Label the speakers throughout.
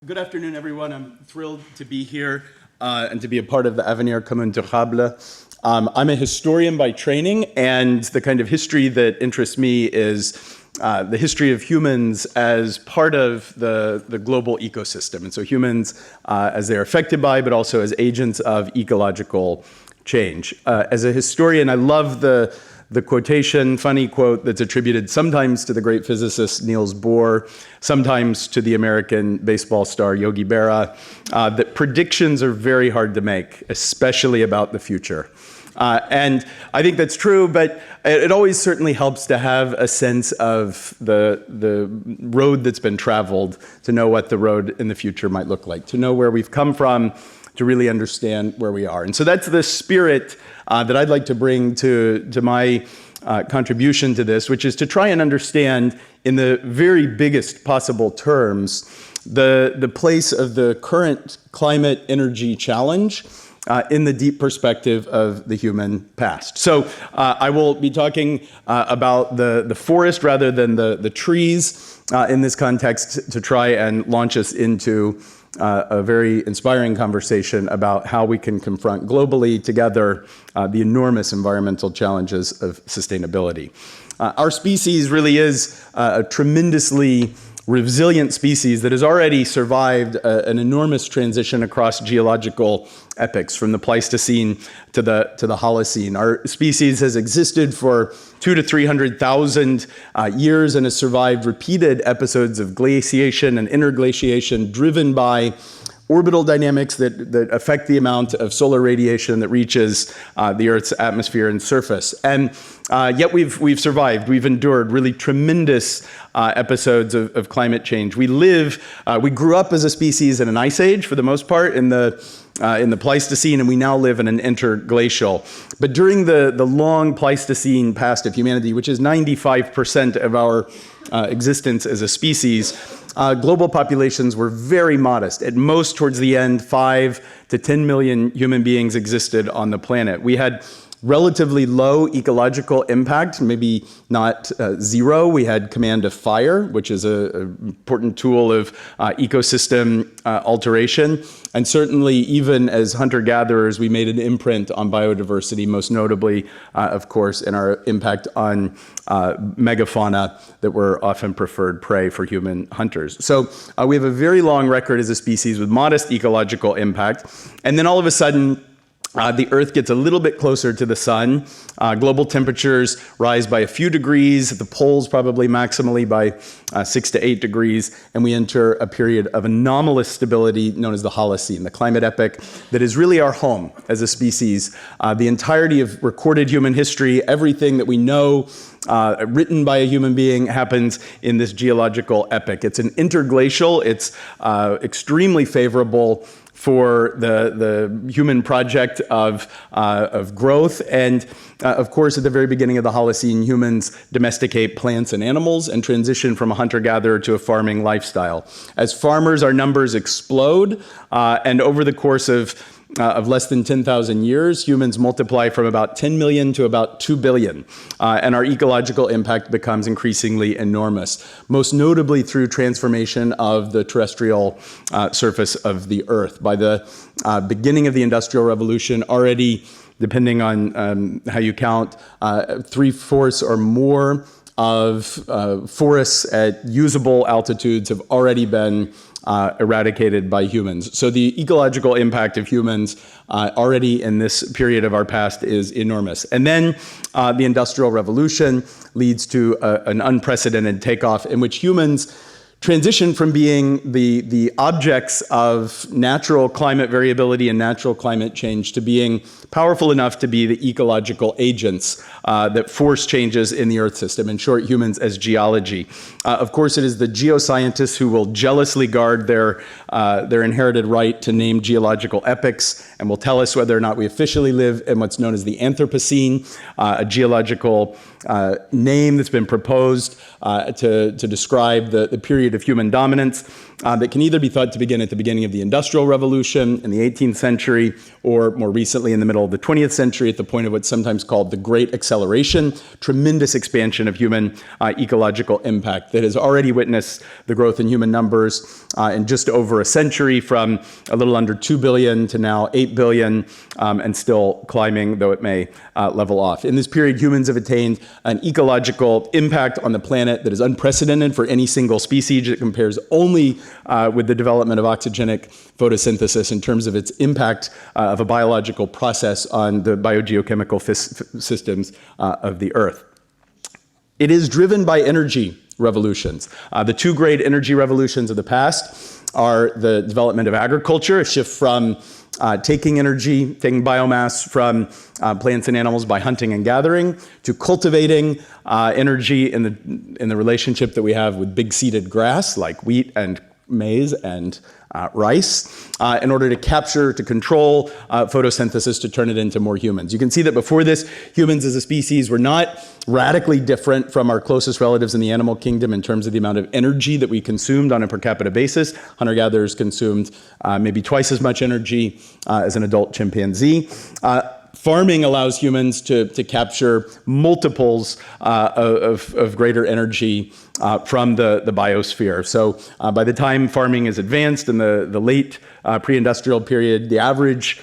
Speaker 1: Good afternoon, everyone. I'm thrilled to be here and to be a part of the Avenir Commun Durable. I'm a historian by training, and the kind of history that interests me is the history of humans as part of the global ecosystem. And so humans as they're affected by, but also as agents of ecological change. As a historian, I love the quotation, funny quote that's attributed sometimes to the great physicist Niels Bohr, sometimes to the American baseball star Yogi Berra, that predictions are very hard to make, especially about the future. And I think that's true, but it always certainly helps to have a sense of the road that's been traveled, to know what the road in the future might look like, to know where we've come from, to really understand where we are. And so that's the spirit that I'd like to bring to my contribution to this, which is to try and understand in the very biggest possible terms the place of the current climate energy challenge in the deep perspective of the human past. So I will be talking about the forest rather than the trees in this context, to try and launch us into a very inspiring conversation about how we can confront globally together the enormous environmental challenges of sustainability. Our species really is a tremendously resilient species that has already survived an enormous transition across geological epochs, from the Pleistocene to the Holocene. Our species has existed for 200,000 to 300,000 years and has survived repeated episodes of glaciation and interglaciation driven by orbital dynamics that affect the amount of solar radiation that reaches the Earth's atmosphere and surface. And yet we've survived. We've endured really tremendous episodes of climate change. We grew up as a species in an ice age for the most part in the Pleistocene, and we now live in an interglacial. But during the long Pleistocene past of humanity, which is 95% of our existence as a species, global populations were very modest. At most, towards the end, 5 to 10 million human beings existed on the planet. We had relatively low ecological impact, maybe not zero. We had command of fire, which is an important tool of ecosystem alteration. And certainly, even as hunter-gatherers, we made an imprint on biodiversity, most notably, of course, in our impact on megafauna that were often preferred prey for human hunters. So we have a very long record as a species with modest ecological impact. And then all of a sudden, the Earth gets a little bit closer to the sun. Global temperatures rise by a few degrees, at the poles probably maximally by 6 to 8 degrees, and we enter a period of anomalous stability known as the Holocene, the climate epoch that is really our home as a species. The entirety of recorded human history, everything that we know written by a human being, happens in this geological epoch. It's an interglacial. It's extremely favorable for the human project of growth. And of course, at the very beginning of the Holocene, humans domesticate plants and animals and transition from a hunter-gatherer to a farming lifestyle. As farmers, our numbers explode, and over the course of less than 10,000 years, humans multiply from about 10 million to about 2 billion. And our ecological impact becomes increasingly enormous, most notably through transformation of the terrestrial surface of the Earth. By the beginning of the Industrial Revolution, already, depending on how you count, 3/4 or more of forests at usable altitudes have already been eradicated by humans. So the ecological impact of humans already in this period of our past is enormous. And then the Industrial Revolution leads to an unprecedented takeoff in which humans transition from being the objects of natural climate variability and natural climate change to being powerful enough to be the ecological agents that force changes in the Earth system. In short, humans as geology. Of course, it is the geoscientists who will jealously guard their inherited right to name geological epochs and will tell us whether or not we officially live in what's known as the Anthropocene, a geological name that's been proposed to describe the period period of human dominance that can either be thought to begin at the beginning of the Industrial Revolution in the 18th century, or more recently in the middle of the 20th century at the point of what's sometimes called the Great Acceleration, tremendous expansion of human ecological impact that has already witnessed the growth in human numbers in just over a century, from a little under 2 billion to now 8 billion, and still climbing, though it may level off. In this period, humans have attained an ecological impact on the planet that is unprecedented for any single species. It compares only with the development of oxygenic photosynthesis in terms of its impact of a biological process on the biogeochemical systems of the Earth. It is driven by energy revolutions. The two great energy revolutions of the past are the development of agriculture, a shift from taking biomass from plants and animals by hunting and gathering, to cultivating energy in the relationship that we have with big-seeded grass like wheat and maize and rice, in order to capture, to control photosynthesis, to turn it into more humans. You can see that before this, humans as a species were not radically different from our closest relatives in the animal kingdom in terms of the amount of energy that we consumed on a per capita basis. Hunter-gatherers consumed maybe twice as much energy as an adult chimpanzee. Farming allows humans to capture multiples of greater energy from the biosphere. So by the time farming is advanced in the late pre-industrial period, the average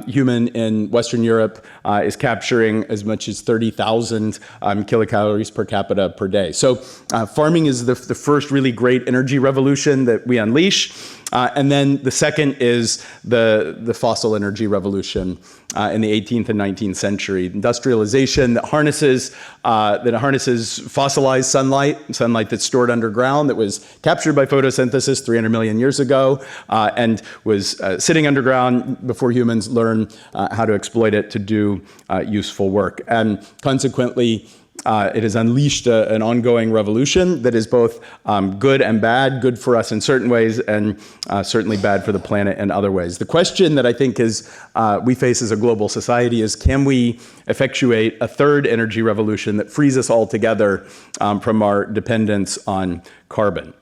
Speaker 1: human in Western Europe is capturing as much as 30,000 kilocalories per capita per day. So farming is the first really great energy revolution that we unleash. And then the second is the fossil energy revolution in the 18th and 19th century. Industrialization that harnesses fossilized sunlight that's stored underground, that was captured by photosynthesis 300 million years ago, and was sitting underground before humans learned how to exploit it to do useful work. And consequently, it has unleashed an ongoing revolution that is both good and bad, good for us in certain ways and certainly bad for the planet in other ways. The question that I think we face as a global society is, can we effectuate a third energy revolution that frees us all together from our dependence on carbon?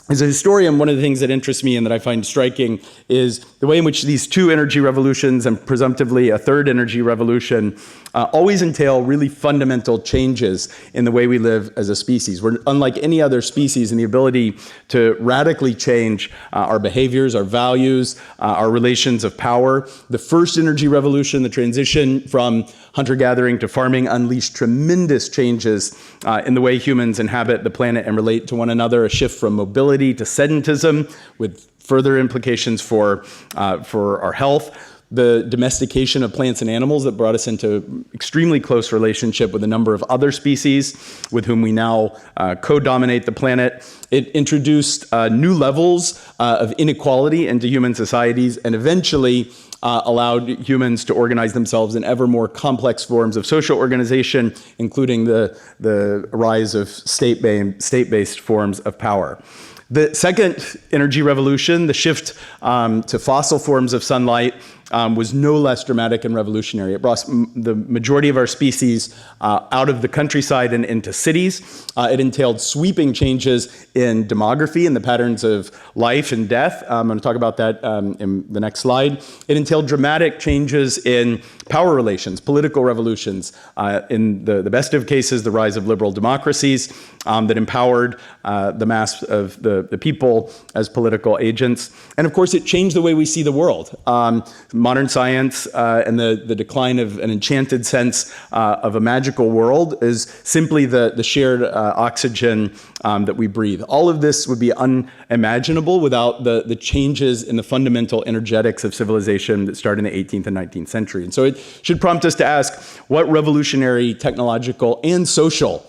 Speaker 1: As a historian, one of the things that interests me and that I find striking is the way in which these two energy revolutions and presumptively a third energy revolution always entail really fundamental changes in the way we live as a species. We're unlike any other species in the ability to radically change our behaviors, our values, our relations of power. The first energy revolution, the transition from hunter-gathering to farming, unleashed tremendous changes in the way humans inhabit the planet and relate to one another, a shift from mobility to sedentism, with further implications for our health. The domestication of plants and animals that brought us into extremely close relationship with a number of other species with whom we now co-dominate the planet. It introduced new levels of inequality into human societies, and eventually allowed humans to organize themselves in ever more complex forms of social organization, including the rise of state-based forms of power. The second energy revolution, the shift to fossil forms of sunlight, was no less dramatic and revolutionary. It brought the majority of our species out of the countryside and into cities. It entailed sweeping changes in demography and the patterns of life and death. I'm going to talk about that in the next slide. It entailed dramatic changes in power relations, political revolutions. In the best of cases, the rise of liberal democracies that empowered the mass of the people as political agents. And of course, it changed the way we see the world. Modern science and the decline of an enchanted sense of a magical world is simply the shared oxygen that we breathe. All of this would be unimaginable without the changes in the fundamental energetics of civilization that started in the 18th and 19th century. And so it should prompt us to ask, what revolutionary technological and social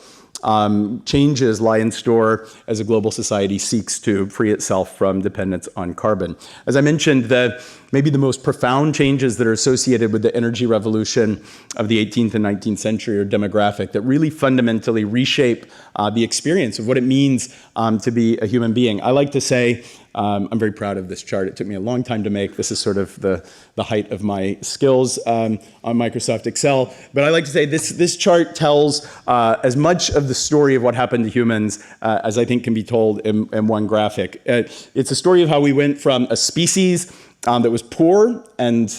Speaker 1: changes lie in store as a global society seeks to free itself from dependence on carbon. As I mentioned, maybe the most profound changes that are associated with the energy revolution of the 18th and 19th century are demographic, that really fundamentally reshape the experience of what it means to be a human being. I like to say I'm very proud of this chart. It took me a long time to make. This is sort of the height of my skills on Microsoft Excel. But I like to say this chart tells as much of the story of what happened to humans as I think can be told in one graphic. It's a story of how we went from a species that was poor and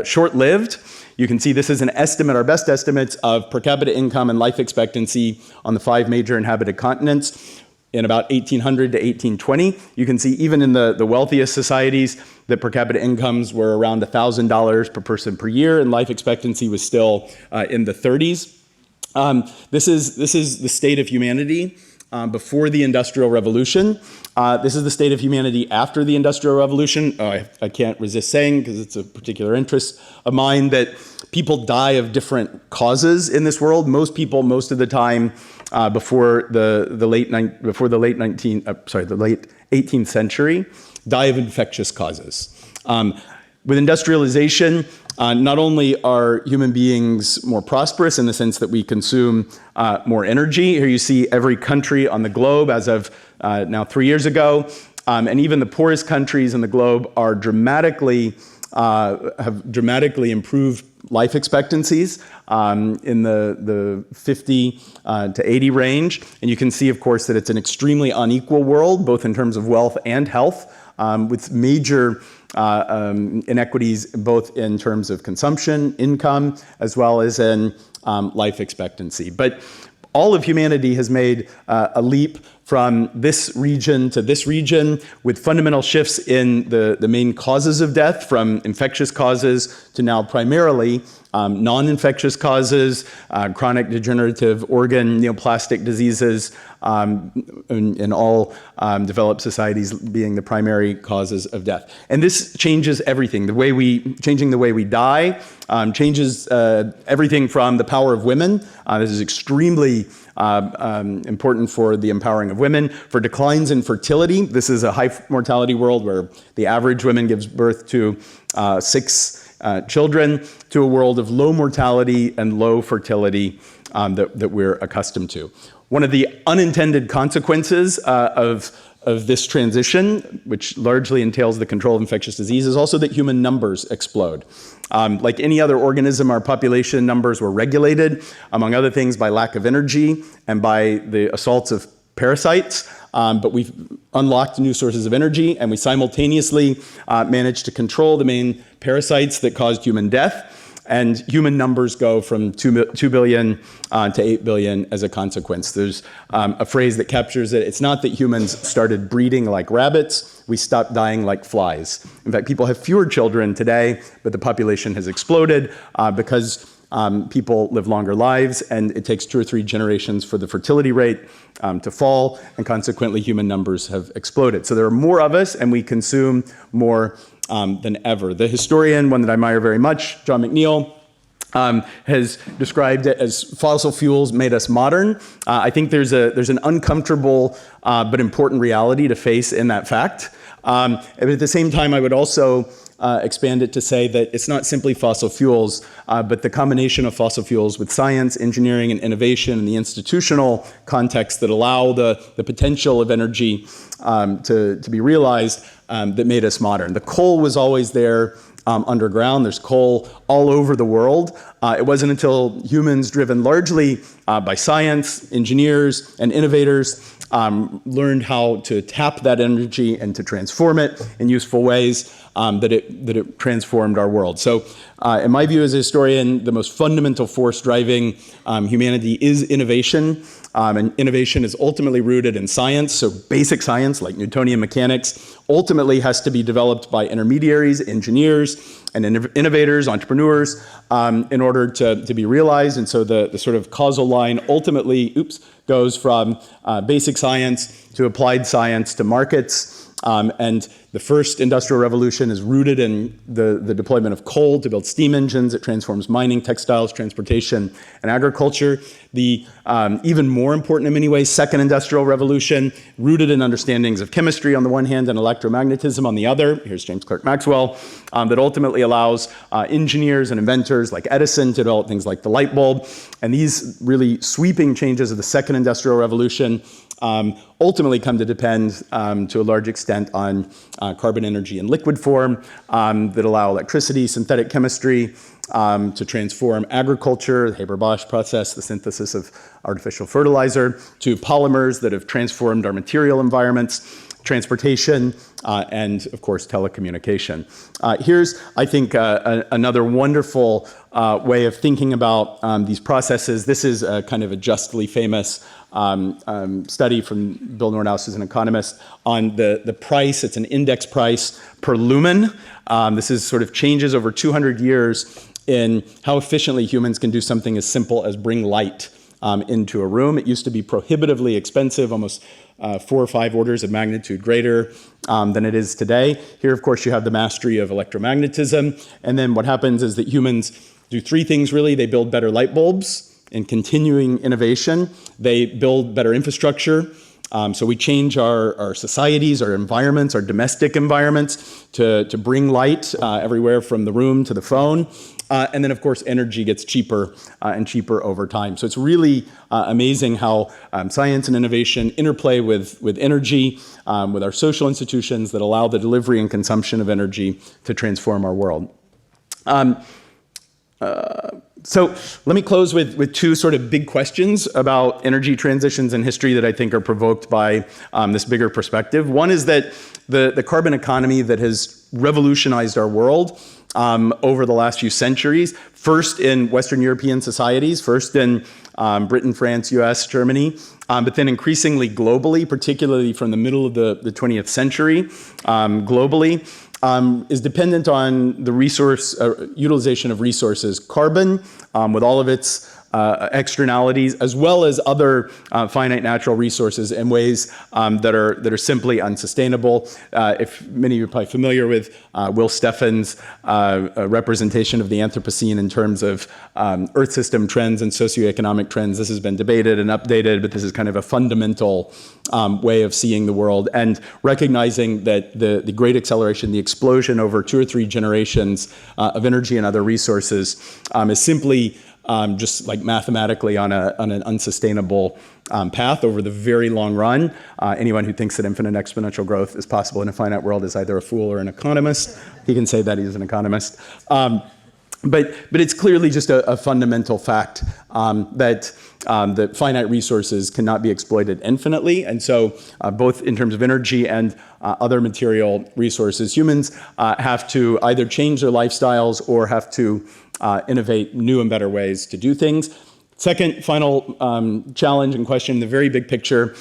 Speaker 1: short-lived. You can see this is an estimate, our best estimates of per capita income and life expectancy on the 5 major inhabited continents in about 1800 to 1820. You can see even in the wealthiest societies that per capita incomes were around $1,000 per person per year, and life expectancy was still in the 30s. This is the state of humanity before the Industrial Revolution. This is the state of humanity after the Industrial Revolution. I can't resist saying, because it's a particular interest of mine, that people die of different causes in this world. Most people, most of the time, before the late 18th century, die of infectious causes. With industrialization, not only are human beings more prosperous in the sense that we consume more energy. Here you see every country on the globe as of now 3 years ago, and even the poorest countries in the globe are have dramatically improved life expectancies in the 50 to 80 range. And you can see, of course, that it's an extremely unequal world, both in terms of wealth and health, with major inequities both in terms of consumption, income, as well as in life expectancy. But all of humanity has made a leap from this region to this region, with fundamental shifts in the main causes of death, from infectious causes to now primarily non-infectious causes, chronic degenerative organ neoplastic diseases, in all developed societies being the primary causes of death. And this changes everything. Changing the way we die, changes everything from the power of women. This is extremely important for the empowering of women, for declines in fertility. This is a high mortality world where the average woman gives birth to 6 children, to a world of low mortality and low fertility that we're accustomed to. One of the unintended consequences of this transition, which largely entails the control of infectious disease, is also that human numbers explode. Like any other organism, our population numbers were regulated, among other things, by lack of energy and by the assaults of parasites. But we've unlocked new sources of energy, and we simultaneously managed to control the main parasites that caused human death. And human numbers go from 2 billion to 8 billion as a consequence. There's a phrase that captures it. It's not that humans started breeding like rabbits. We stopped dying like flies. In fact, people have fewer children today, but the population has exploded because people live longer lives, and it takes 2 or 3 generations for the fertility rate to fall, and consequently human numbers have exploded. So there are more of us, and we consume more than ever. The historian, one that I admire very much, John McNeill, has described it as fossil fuels made us modern. I think there's an uncomfortable but important reality to face in that fact. But at the same time, I would also expand it to say that it's not simply fossil fuels, but the combination of fossil fuels with science, engineering, and innovation, and the institutional context that allow the potential of energy to be realized that made us modern. The coal was always there underground. There's coal all over the world. It wasn't until humans, driven largely by science, engineers, and innovators, learned how to tap that energy and to transform it in useful ways that it transformed our world. So in my view as a historian, the most fundamental force driving humanity is innovation. And innovation is ultimately rooted in science. So basic science, like Newtonian mechanics, ultimately has to be developed by intermediaries, engineers, and innovators, entrepreneurs, in order to be realized. And so the sort of causal line ultimately, goes from basic science to applied science to markets. And The first industrial revolution is rooted in the deployment of coal to build steam engines. It transforms mining, textiles, transportation, and agriculture. The even more important in many ways, second industrial revolution, rooted in understandings of chemistry on the one hand and electromagnetism on the other. Here's James Clerk Maxwell, that ultimately allows engineers and inventors like Edison to develop things like the light bulb. And these really sweeping changes of the second industrial revolution ultimately come to depend to a large extent on carbon energy in liquid form that allow electricity, synthetic chemistry to transform agriculture, the Haber-Bosch process, the synthesis of artificial fertilizer, to polymers that have transformed our material environments, transportation, and of course telecommunication. Here's, I think, another wonderful way of thinking about these processes. This is kind of a justly famous study from Bill Nordhaus, who's an economist, on the price. It's an index price per lumen. This is sort of changes over 200 years in how efficiently humans can do something as simple as bring light into a room. It used to be prohibitively expensive, almost 4 or 5 orders of magnitude greater than it is today. Here, of course, you have the mastery of electromagnetism. And then what happens is that humans do 3 things, really. They build better light bulbs in continuing innovation. They build better infrastructure. So we change our societies, our environments, our domestic environments to bring light everywhere from the room to the phone. And then, of course, energy gets cheaper and cheaper over time. So it's really amazing how science and innovation interplay with energy, with our social institutions that allow the delivery and consumption of energy to transform our world. So let me close with 2 sort of big questions about energy transitions in history that I think are provoked by this bigger perspective. One is that the carbon economy that has revolutionized our world over the last few centuries, first in Western European societies, first in Britain, France, US, Germany, but then increasingly globally, particularly from the middle of the 20th century, globally, is dependent on the resource utilization of resources, carbon with all of its externalities, as well as other finite natural resources in ways that are simply unsustainable. If many of you are probably familiar with Will Steffen's representation of the Anthropocene in terms of Earth system trends and socioeconomic trends, this has been debated and updated, but this is kind of a fundamental way of seeing the world and recognizing that the great acceleration, the explosion over 2 or 3 generations of energy and other resources is simply just like mathematically on an unsustainable path over the very long run. Anyone who thinks that infinite exponential growth is possible in a finite world is either a fool or an economist. He can say that he's an economist. But it's clearly just a fundamental fact that finite resources cannot be exploited infinitely. And so both in terms of energy and other material resources, humans have to either change their lifestyles or have to innovate new and better ways to do things. Second, final challenge and question in the very big picture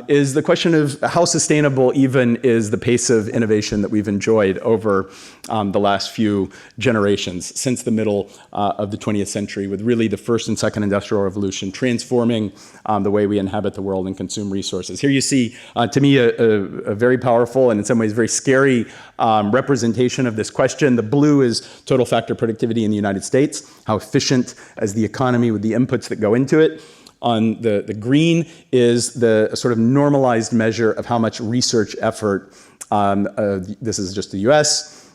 Speaker 1: is the question of how sustainable even is the pace of innovation that we've enjoyed over the last few generations since the middle of the 20th century, with really the first and second industrial revolution transforming the way we inhabit the world and consume resources. Here you see, to me, a very powerful and in some ways very scary representation of this question. The blue is total factor productivity in the United States, how efficient is the economy with the inputs that go into it. On the green is the sort of normalized measure of how much research effort, this is just the US,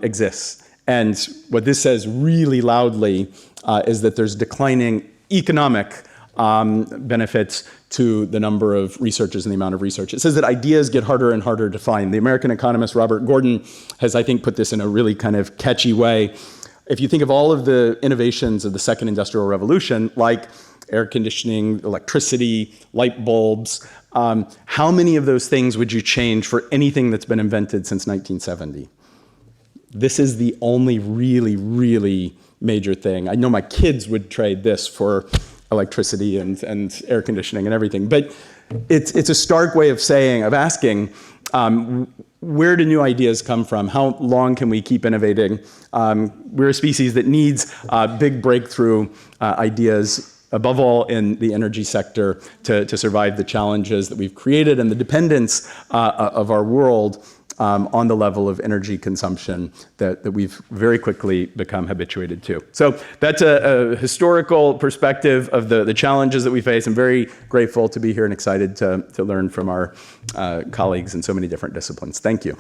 Speaker 1: exists. And what this says really loudly is that there's declining economic benefits to the number of researchers and the amount of research. It says that ideas get harder and harder to find. The American economist Robert Gordon has, I think, put this in a really kind of catchy way. If you think of all of the innovations of the second industrial revolution, like air conditioning, electricity, light bulbs, how many of those things would you change for anything that's been invented since 1970? This is the only really, really major thing. I know my kids would trade this for electricity and air conditioning and everything, but it's a stark way of asking, where do new ideas come from? How long can we keep innovating? We're a species that needs big breakthrough ideas, above all in the energy sector, to survive the challenges that we've created and the dependence of our world on the level of energy consumption that we've very quickly become habituated to. So that's a historical perspective of the challenges that we face. I'm very grateful to be here and excited to learn from our colleagues in so many different disciplines. Thank you.